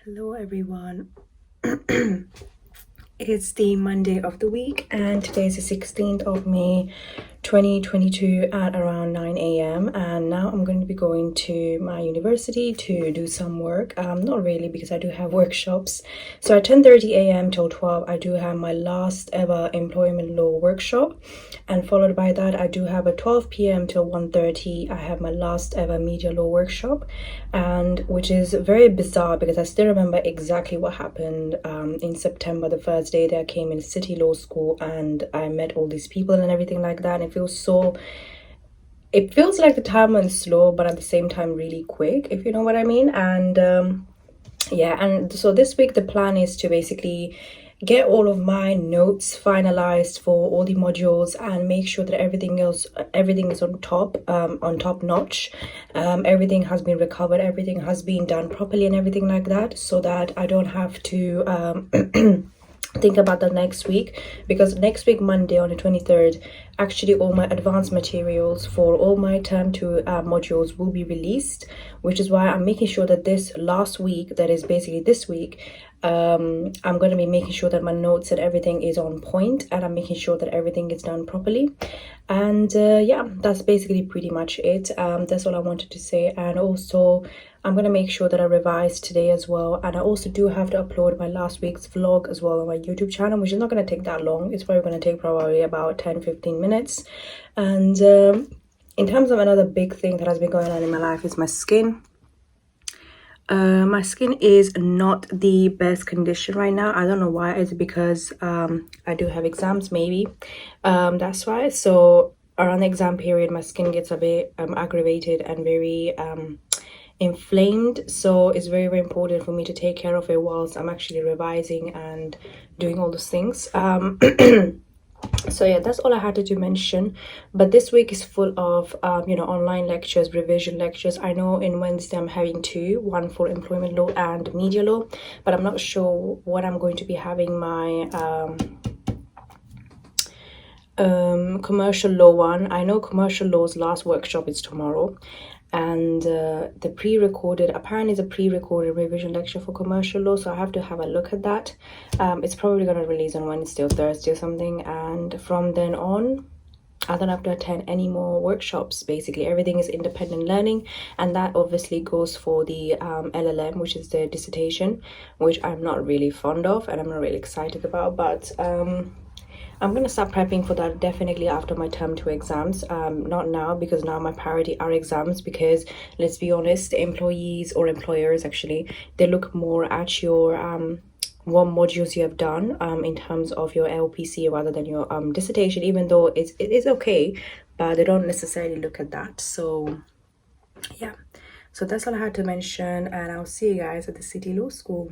Hello everyone. It's the Monday of the week and today is the 16th of May 2022 at around 9 a.m. and now I'm going to be going to my university to do some work. Not really, because I do have workshops. So at 10:30 a.m. till 12 I do have my last ever employment law workshop, and followed by that I do have a 12 p.m. till 1:30 I have my last ever media law workshop, and which is very bizarre because I still remember exactly what happened in September, the first day that I came in City Law School and I met all these people and everything like that. And it feels like the time went slow, but at the same time really quick, if you know what I mean. And yeah, and so this week the plan is to basically get all of my notes finalized for all the modules and make sure that everything is on top notch. Everything has been recovered, everything has been done properly and everything like that, so that I don't have to think about that next week, because next week Monday on the 23rd actually all my advanced materials for all my term 2 modules will be released, which is why I'm making sure that this last week, that is basically this week, I'm going to be making sure that my notes and everything is on point, and I'm making sure that everything is done properly. And yeah, that's basically pretty much it. That's all I wanted to say. And also I'm going to make sure that I revise today as well, and I also do have to upload my last week's vlog as well on my YouTube channel, which is not going to take that long. It's probably going to take probably about 10-15 minutes. And in terms of another big thing that has been going on in my life is my skin. My skin is not the best condition right now. I don't know why. Is it because I do have exams? Maybe that's why. So around the exam period my skin gets a bit aggravated and very inflamed, so it's very, very important for me to take care of it whilst I'm actually revising and doing all those things. So yeah, that's all I had to mention. But this week is full of online lectures, revision lectures. I know in Wednesday I'm having two, one for employment law and media law, but I'm not sure what I'm going to be having my commercial law one. I know commercial law's last workshop is tomorrow, and the pre-recorded, apparently is a pre-recorded revision lecture for commercial law, so I have to have a look at that. It's probably going to release on Wednesday or Thursday or something, and from then on I don't have to attend any more workshops. Basically everything is independent learning, and that obviously goes for the LLM, which is the dissertation, which I'm not really fond of and I'm not really excited about, but I'm going to start prepping for that definitely after my term 2 exams. Not now, because now my priority are exams, because let's be honest, employees or employers actually, they look more at your what modules you have done in terms of your LPC rather than your dissertation, even though it is okay, but they don't necessarily look at that. So yeah, so that's all I had to mention, and I'll see you guys at the City Law School.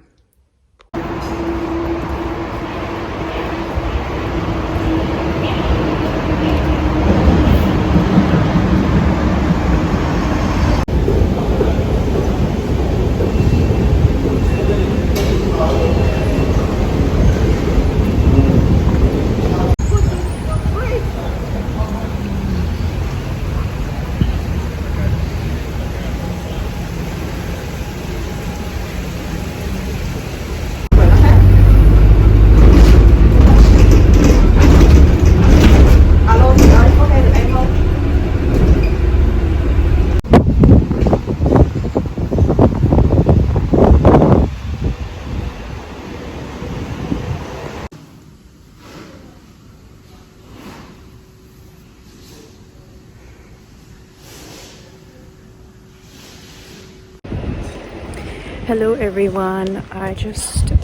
Hello everyone, I just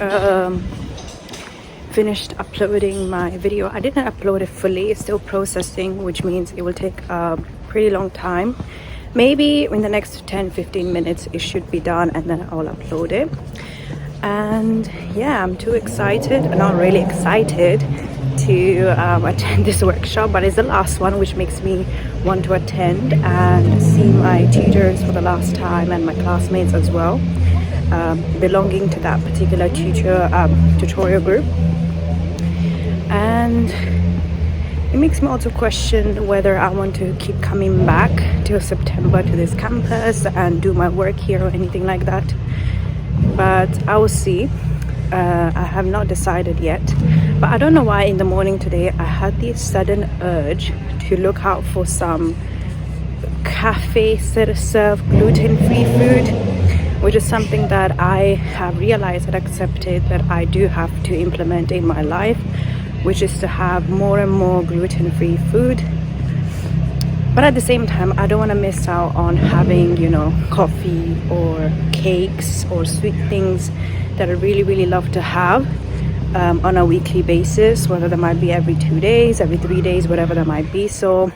finished uploading my video. I didn't upload it fully, it's still processing, which means it will take a pretty long time. Maybe in the next 10-15 minutes it should be done, and then I'll upload it. And yeah, I'm too excited, not really excited to attend this workshop, but it's the last one, which makes me want to attend and see my tutors for the last time and my classmates as well, belonging to that particular tutorial group. And it makes me also question whether I want to keep coming back till September to this campus and do my work here or anything like that. but I will see. I have not decided yet, but I don't know why in the morning today I had this sudden urge to look out for some cafes that serve gluten-free food, which is something that I have realized and accepted that I do have to implement in my life, which is to have more and more gluten-free food. But at the same time, I don't want to miss out on having, you know, coffee or cakes or sweet things that I really love to have on a weekly basis, whether that might be every 2 days, every 3 days, whatever that might be. So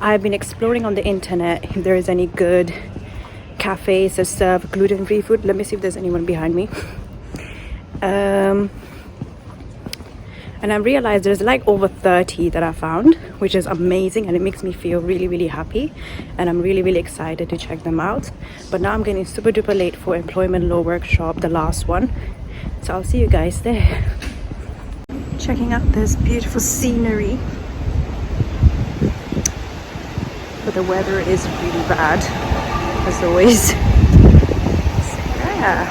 I've been exploring on the internet if there is any good cafes that serve gluten-free food. Let me see if there's anyone behind me. And I realized there's like over 30 that I found, which is amazing, and it makes me feel really happy, and I'm really excited to check them out. But now I'm getting super duper late for employment law workshop, the last one, so I'll see you guys there. Checking out this beautiful scenery, but the weather is really bad as always. So, yeah.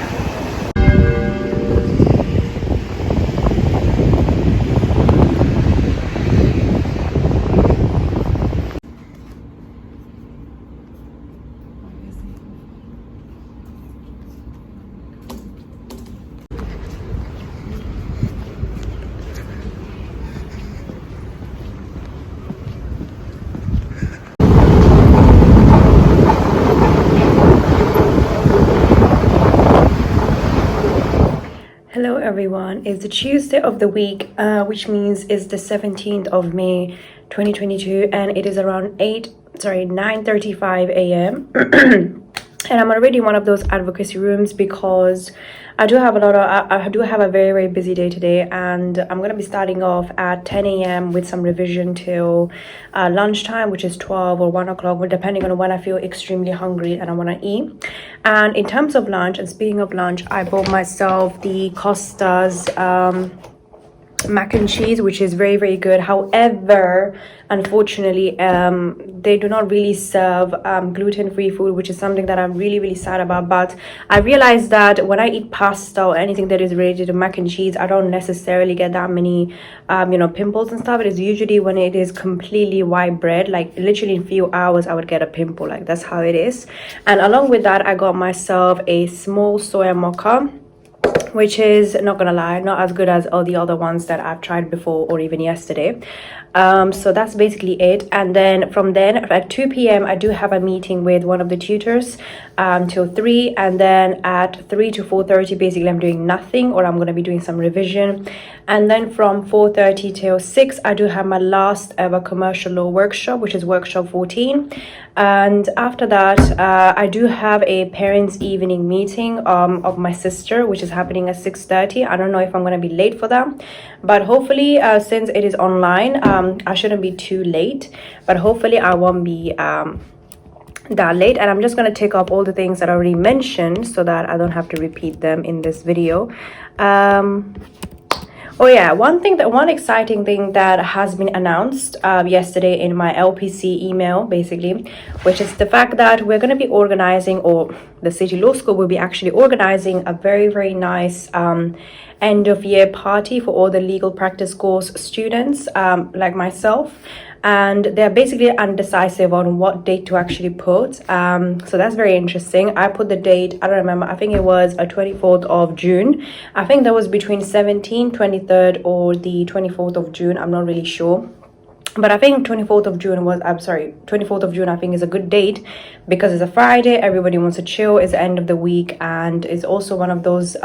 Hello everyone, it's the Tuesday of the week, which means it's the 17th of May 2022, and it is around 9:35 a.m. And I'm already in one of those advocacy rooms because I do have a very busy day today, and I'm going to be starting off at 10 a.m. with some revision till lunchtime, which is 12 or 1 o'clock, depending on when I feel extremely hungry and I want to eat. And in terms of lunch, and speaking of lunch, I bought myself the Costa's mac and cheese, which is very good. However, unfortunately, they do not really serve gluten-free food, which is something that I'm really sad about. But I realized that when I eat pasta or anything that is related to mac and cheese, I don't necessarily get that many pimples and stuff. It is usually when it is completely white bread, like literally in a few hours I would get a pimple. Like, that's how it is. And along with that, I got myself a small soya mocha, which is, not gonna lie, not as good as all the other ones that I've tried before or even yesterday. So that's basically it. And then from then at 2 p.m. I do have a meeting with one of the tutors till 3, and then at 3 to 4:30 basically I'm doing nothing, or I'm going to be doing some revision. And then from 4:30 till 6 I do have my last ever commercial law workshop, which is workshop 14. And after that I do have a parents evening meeting of my sister, which is happening at 6:30. I don't know if I'm going to be late for that, but hopefully since it is online, I shouldn't be too late, but hopefully I won't be that late. And I'm just going to take up all the things that I already mentioned so that I don't have to repeat them in this video. Oh yeah, one exciting thing that has been announced yesterday in my LPC email, basically, which is the fact that we're going to be organizing, or the City Law School will be actually organizing a very nice end of year party for all the legal practice course students like myself. And they're basically undecisive on what date to actually put, so that's very interesting. I put the date, I don't remember, I think it was a 24th of June. I think that was between 17th, 23rd or the 24th of June, I'm not really sure. But I think 24th of June was, 24th of June I think is a good date, because it's a Friday, everybody wants to chill, it's the end of the week, and it's also one of those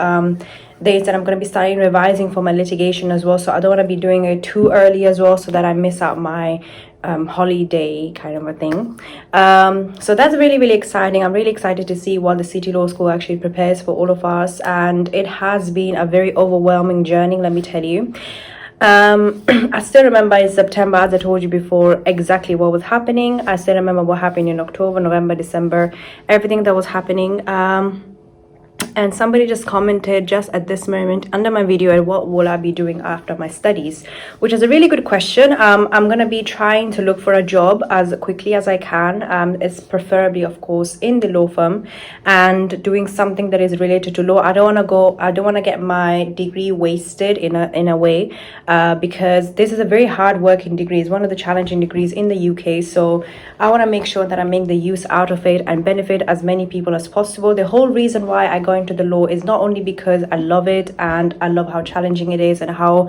days that I'm going to be starting revising for my litigation as well. So I don't want to be doing it too early as well, so that I miss out my holiday kind of a thing. So that's really exciting. I'm really excited to see what the City Law School actually prepares for all of us, and it has been a very overwhelming journey, let me tell you. I still remember in September, as I told you before, exactly what was happening. I still remember what happened in October, November, December, everything that was happening. And somebody just commented just at this moment under my video, and what will I be doing after my studies, which is a really good question. I'm going to be trying to look for a job as quickly as I can. It's preferably, of course, in the law firm, and doing something that is related to law. I don't want to get my degree wasted in a way, because this is a very hard working degree. It's one of the challenging degrees in the UK. So I want to make sure that I make the use out of it and benefit as many people as possible. The whole reason why I go into the law is not only because I love it and I love how challenging it is and how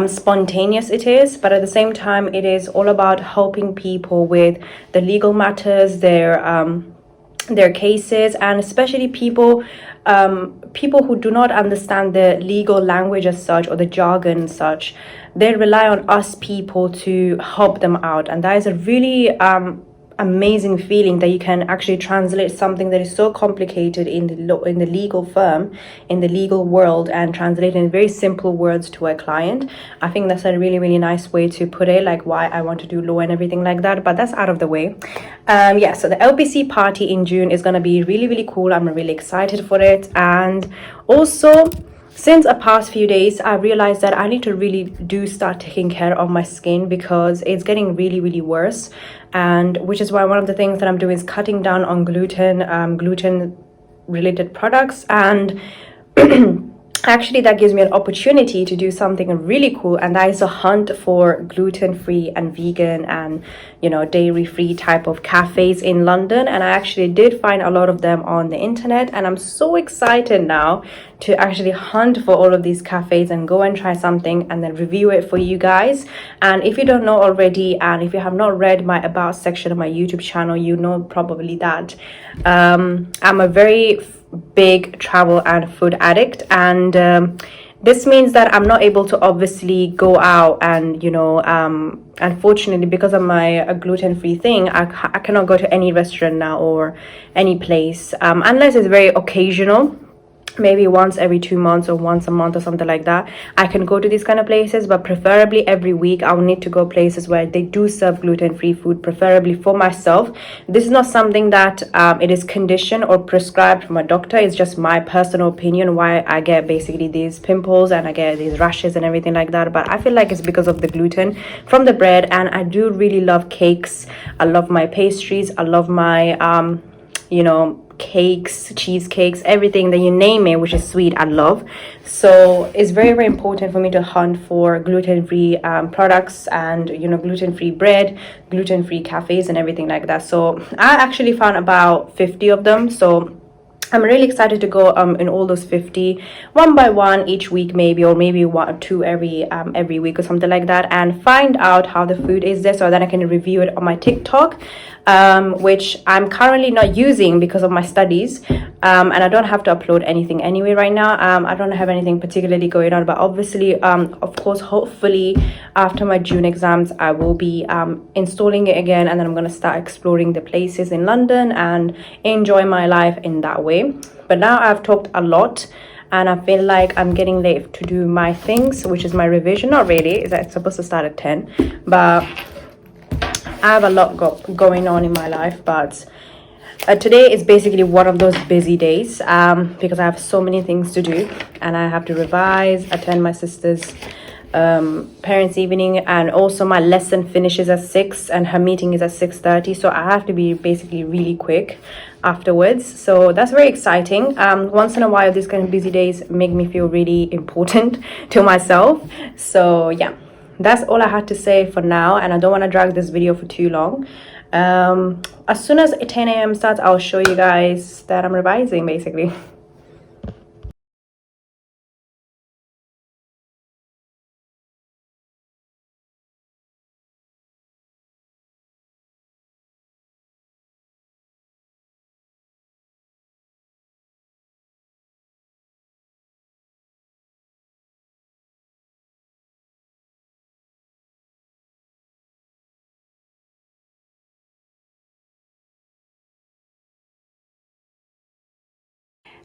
spontaneous it is, but at the same time it is all about helping people with the legal matters, their cases, and especially people who do not understand the legal language as such, or the jargon as such. They rely on us people to help them out, and that is a really amazing feeling, that you can actually translate something that is so complicated in the legal firm, in the legal world, and translate in very simple words to a client. I think that's a really, really nice way to put it, like why I want to do law and everything like that. But that's out of the way. Yeah, so the LPC party in June is going to be really, really cool. I'm really excited for it. And also, since the past few days, I realized that I need to really start taking care of my skin, because it's getting really, really worse. And which is why one of the things that I'm doing is cutting down on gluten related products. And actually that gives me an opportunity to do something really cool, and that is a hunt for gluten-free and vegan and, you know, dairy-free type of cafes in London. And I actually did find a lot of them on the internet, and I'm so excited now to actually hunt for all of these cafes and go and try something and then review it for you guys. And if you don't know already, and if you have not read my about section of my YouTube channel, you know probably that I'm a very big travel and food addict, and this means that I'm not able to obviously go out and, you know, unfortunately, because of my gluten-free thing, I cannot go to any restaurant now or any place, unless it's very occasional. Maybe once every 2 months or once a month or something like that, I can go to these kind of places. But preferably every week I will need to go places where they do serve gluten-free food, preferably for myself. This is not something that it is conditioned or prescribed from a doctor. It's just my personal opinion why I get basically these pimples and I get these rashes and everything like that. But I feel like it's because of the gluten from the bread. And I do really love cakes. I love my pastries. I love my you know, cakes, cheesecakes, everything that you name it which is sweet, I love. So it's very, very important for me to hunt for gluten-free products and, you know, gluten-free bread, gluten-free cafes and everything like that. So I actually found about 50 of them. So I'm really excited to go in all those 50 one by one each week, maybe, or maybe 1 or 2 every week or something like that, and find out how the food is there, so that I can review it on my TikTok, which I'm currently not using because of my studies, and I don't have to upload anything anyway right now. I don't have anything particularly going on, but obviously of course, hopefully after my June exams I will be installing it again, and then I'm going to start exploring the places in London and enjoy my life in that way. But now I've talked a lot and I feel like I'm getting late to do my things, which is my revision. Not really, it's supposed to start at 10, but I have a lot going on in my life. But today is basically one of those busy days, because I have so many things to do, and I have to revise, attend my sister's parents' evening, and also my lesson finishes at 6 and her meeting is at 6:30, so I have to be basically really quick afterwards. So that's very exciting. Once in a while these kind of busy days make me feel really important to myself. So yeah, that's all I had to say for now, and I don't want to drag this video for too long. As soon as 10 a.m. starts, I'll show you guys that I'm revising basically.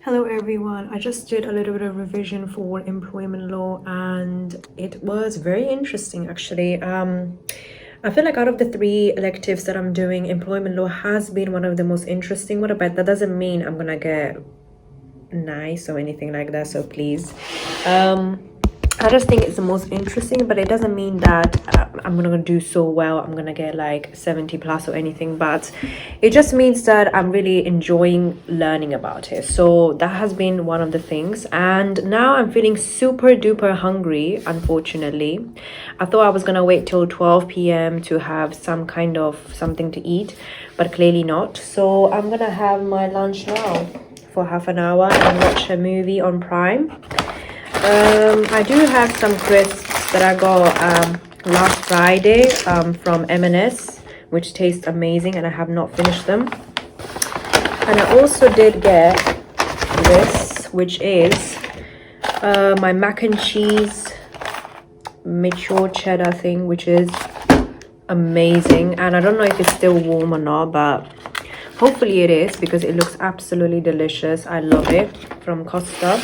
Hello everyone, I just did a little bit of revision for employment law and it was very interesting actually. I feel like out of the 3 electives that I'm doing, employment law has been one of the most interesting. What about that? Doesn't mean I'm gonna get nice or anything like that, so please. I just think it's the most interesting, but it doesn't mean that I'm gonna do so well, I'm gonna get like 70 plus or anything, but it just means that I'm really enjoying learning about it. So that has been one of the things. And now I'm feeling super duper hungry, unfortunately. I thought I was gonna wait till 12 p.m. to have some kind of something to eat, but clearly not. So I'm gonna have my lunch now for half an hour and watch a movie on Prime. I do have some crisps that I got last Friday from M&S, which taste amazing, and I have not finished them. And I also did get this, which is my mac and cheese mature cheddar thing, which is amazing. And I don't know if it's still warm or not, but hopefully it is, because it looks absolutely delicious. I love it, from Costa.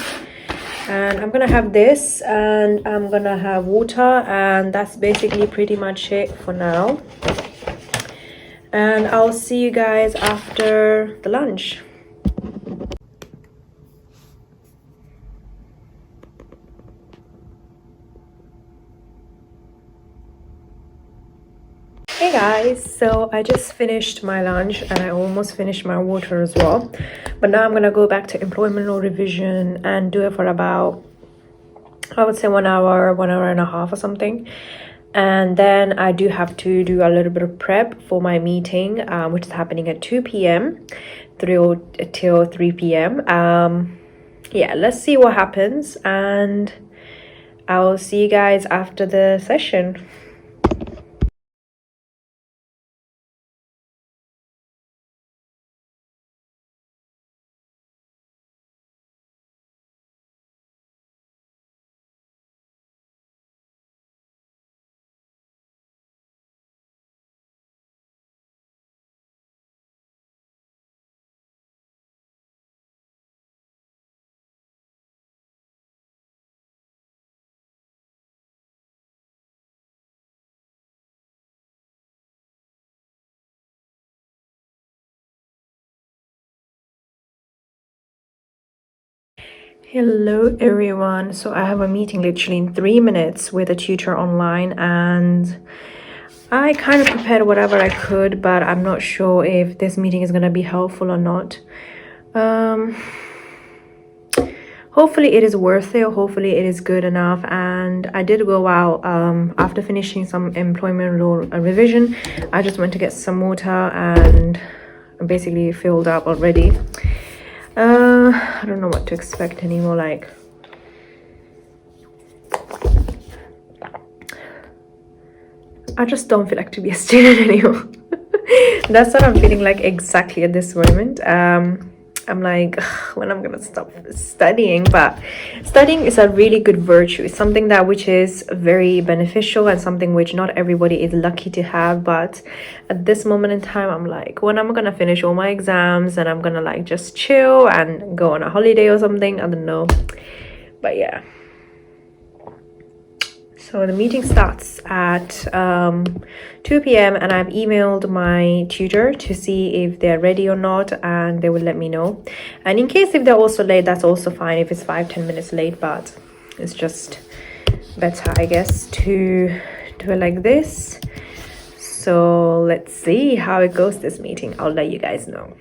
And I'm gonna have this, and I'm gonna have water, and that's basically pretty much it for now. And I'll see you guys after the lunch. Hey guys, so I just finished my lunch and I almost finished my water as well, but now I'm gonna go back to employment law revision and do it for about, I would say 1 hour, 1 hour and a half or something. And then I do have to do a little bit of prep for my meeting, which is happening at 2 p.m. through till 3 p.m. Yeah, let's see what happens, and I'll see you guys after the session. Hello everyone, so I have a meeting literally in 3 minutes with a tutor online, and I kind of prepared whatever I could, but I'm not sure if this meeting is going to be helpful or not. Hopefully it is worth it, hopefully it is good enough. And I did go out after finishing some employment law revision. I just went to get some water and I'm basically filled up already. I don't know what to expect anymore. Like, I just don't feel like to be a student anymore. That's what I'm feeling like exactly at this moment. I'm like, when I'm gonna stop studying. But studying is a really good virtue. It's something that which is very beneficial and something which not everybody is lucky to have. But at this moment in time, I'm like, when I'm gonna finish all my exams and I'm gonna like just chill and go on a holiday or something, I don't know. But yeah, so the meeting starts at 2 p.m. and I've emailed my tutor to see if they're ready or not, and they will let me know. And in case if they're also late, that's also fine if it's 5-10 minutes late, but it's just better, I guess, to do it like this. So let's see how it goes, this meeting. I'll let you guys know.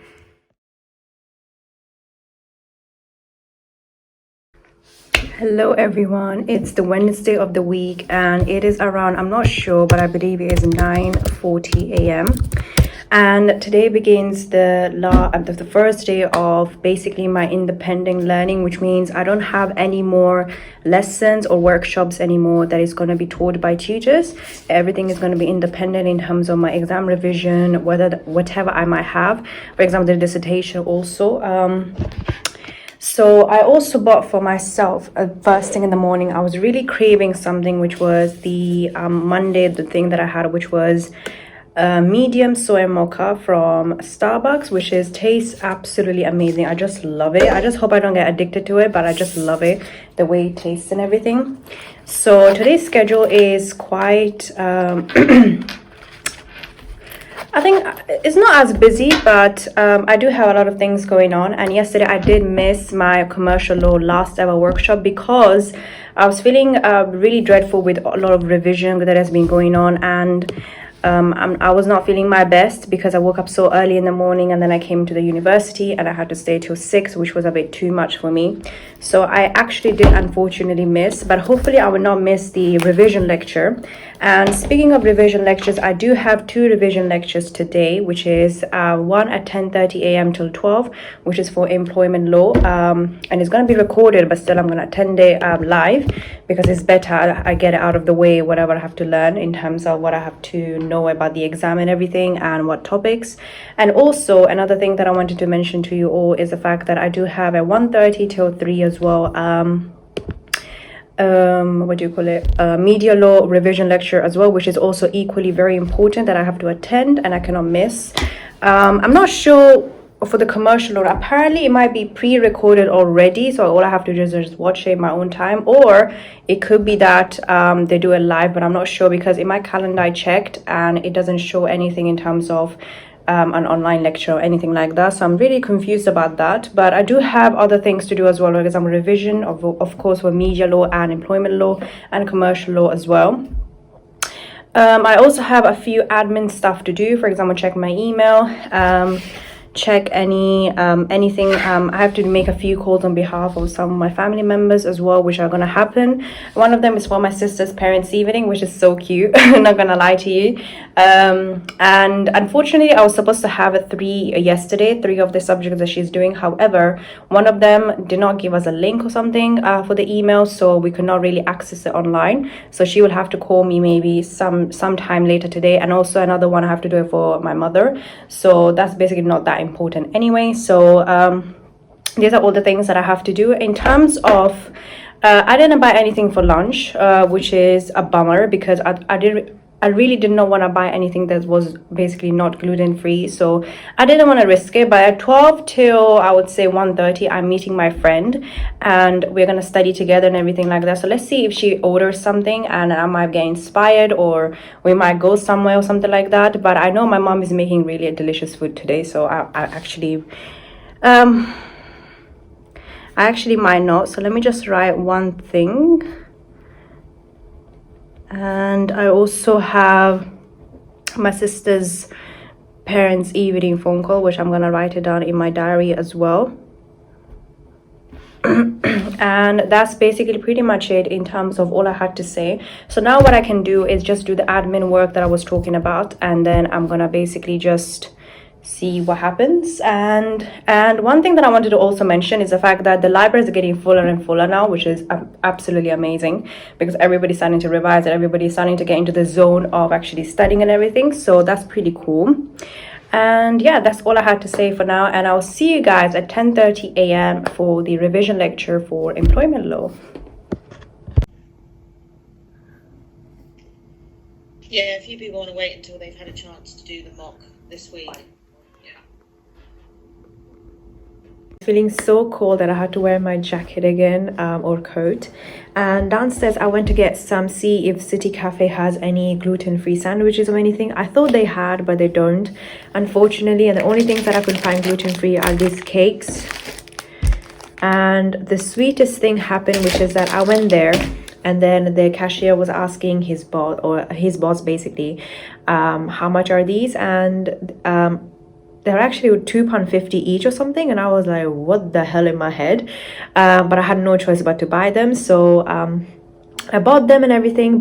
Hello everyone, it's the Wednesday of the week and it is around, I'm not sure, but I believe it is 9:40 a.m. and today begins the first day of basically my independent learning, which means I don't have any more lessons or workshops anymore that is going to be taught by tutors. Everything is going to be independent in terms of my exam revision, whatever I might have, for example the dissertation also. So I also bought for myself first thing in the morning. I was really craving something, which was the Monday, the thing that I had, which was medium soy mocha from Starbucks, which tastes absolutely amazing. I just love it. I just hope I don't get addicted to it, but I just love it, the way it tastes and everything. So today's schedule is quite I think it's not as busy, but I do have a lot of things going on. And yesterday I did miss my commercial law last ever workshop because I was feeling really dreadful with a lot of revision that has been going on, and I was not feeling my best because I woke up so early in the morning, and then I came to the university and I had to stay till 6, which was a bit too much for me. So I actually did unfortunately miss, but hopefully I will not miss the revision lecture. And speaking of revision lectures, I do have 2 revision lectures today, which is one at 10:30 a.m. till 12, which is for employment law, and it's going to be recorded, but still I'm going to attend it live because it's better. I get it out of the way, whatever I have to learn in terms of what I have to know about the exam and everything, and what topics. And also another thing that I wanted to mention to you all is the fact that I do have a 1:30 till 3 as well, what do you call it, media law revision lecture as well, which is also equally very important that I have to attend and I cannot miss. I'm not sure for the commercial law. Apparently it might be pre-recorded already, so all I have to do is just watch it in my own time, or it could be that they do it live, but I'm not sure because in my calendar I checked and it doesn't show anything in terms of an online lecture or anything like that. So I'm really confused about that, but I do have other things to do as well, because I'm a revision of course for media law and employment law and commercial law as well. I also have a few admin stuff to do, for example check my email, check anything. I have to make a few calls on behalf of some of my family members as well, which are going to happen. One of them is for my sister's parents evening, which is so cute. Not gonna lie to you. And unfortunately I was supposed to have 3 yesterday, 3 of the subjects that she's doing. However, one of them did not give us a link or something for the email, so we could not really access it online. So she will have to call me maybe sometime later today. And also another one I have to do it for my mother, so that's basically not that important anyway. So these are all the things that I have to do. In terms of I didn't buy anything for lunch, which is a bummer because I really did not want to buy anything that was basically not gluten-free, so I didn't want to risk it. But at 12 till I would say 1:30 I'm meeting my friend and we're going to study together and everything like that. So let's see if she orders something and I might get inspired, or we might go somewhere or something like that. But I know my mom is making really delicious food today, so I actually might not. So let me just write one thing. And I also have my sister's parents evening phone call, which I'm gonna write it down in my diary as well. And that's basically pretty much it in terms of all I had to say. So now what I can do is just do the admin work that I was talking about, and then I'm gonna basically just see what happens. And one thing that I wanted to also mention is the fact that the libraries are getting fuller and fuller now, which is absolutely amazing, because everybody's starting to revise and everybody's starting to get into the zone of actually studying and everything. So that's pretty cool. And yeah, that's all I had to say for now, and I'll see you guys at 10:30 a.m. for the revision lecture for employment law. Yeah, a few people want to wait until they've had a chance to do the mock this week. Feeling so cold that I had to wear my jacket again, or coat. And downstairs I went to get see if City Cafe has any gluten-free sandwiches or anything. I thought they had, but they don't, unfortunately. And the only things that I could find gluten-free are these cakes. And the sweetest thing happened, which is that I went there and then the cashier was asking his boss basically, how much are these? And they're actually £2.50 each or something, and I was like, what the hell, in my head. But I had no choice but to buy them, so I bought them and everything.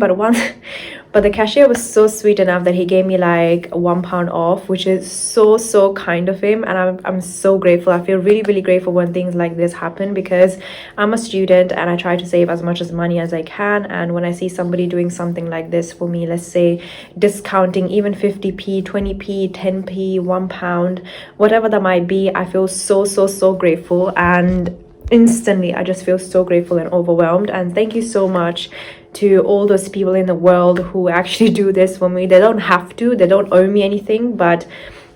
But the cashier was so sweet enough that he gave me like £1 off, which is so kind of him, and I'm so grateful. I feel really grateful when things like this happen, because I'm a student and I try to save as much money as I can. And when I see somebody doing something like this for me, let's say discounting even 50p, 20p, 10p, £1, whatever that might be, I feel so grateful. And instantly I just feel so grateful and overwhelmed. And thank you so much to all those people in the world who actually do this for me. They don't have to, they don't owe me anything, but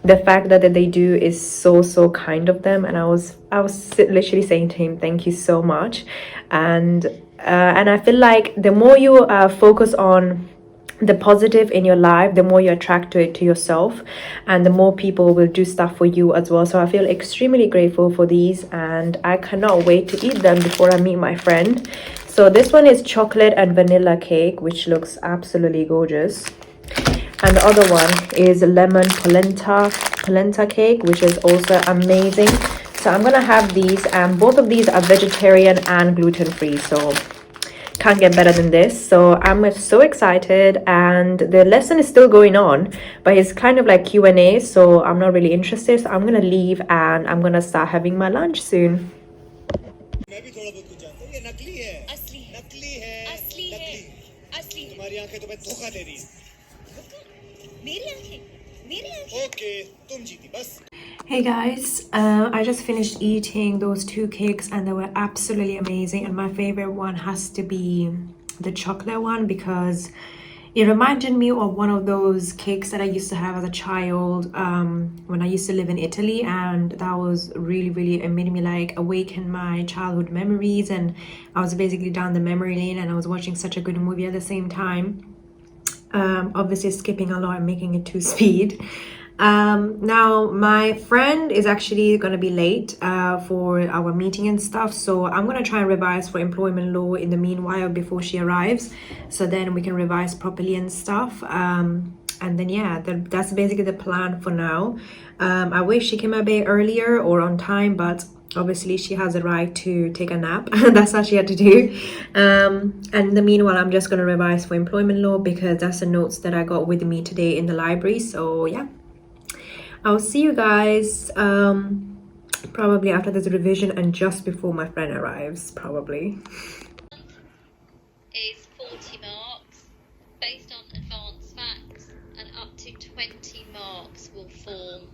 the fact that they do is so kind of them. And I was literally saying to him, thank you so much. And I feel like the more you focus on the positive in your life, the more you attract to it to yourself, and the more people will do stuff for you as well. So I feel extremely grateful for these, and I cannot wait to eat them before I meet my friend. So this one is chocolate and vanilla cake, which looks absolutely gorgeous. And the other one is lemon polenta cake, which is also amazing. So I'm gonna have these, and both of these are vegetarian and gluten-free, so can't get better than this. So I'm so excited, and the lesson is still going on, but it's kind of like Q&A, so I'm not really interested. So I'm gonna leave and I'm gonna start having my lunch soon. Hey guys, I just finished eating those 2 cakes and they were absolutely amazing, and my favorite one has to be the chocolate one because it reminded me of one of those cakes that I used to have as a child when I used to live in Italy, and that was really, it made me like awaken my childhood memories, and I was basically down the memory lane and I was watching such a good movie at the same time. Obviously skipping a lot and making it 2 speed. Now my friend is actually gonna be late for our meeting and stuff, so I'm gonna try and revise for employment law in the meanwhile before she arrives, so then we can revise properly and stuff. And then yeah, that's basically the plan for now. I wish she came a bit earlier or on time, but obviously she has a right to take a nap. That's what she had to do. And in the meanwhile, I'm just gonna revise for employment law because that's the notes that I got with me today in the library. So yeah, I'll see you guys probably after this revision and just before my friend arrives, probably. Is 40 marks based on advanced facts, and up to 20 marks will form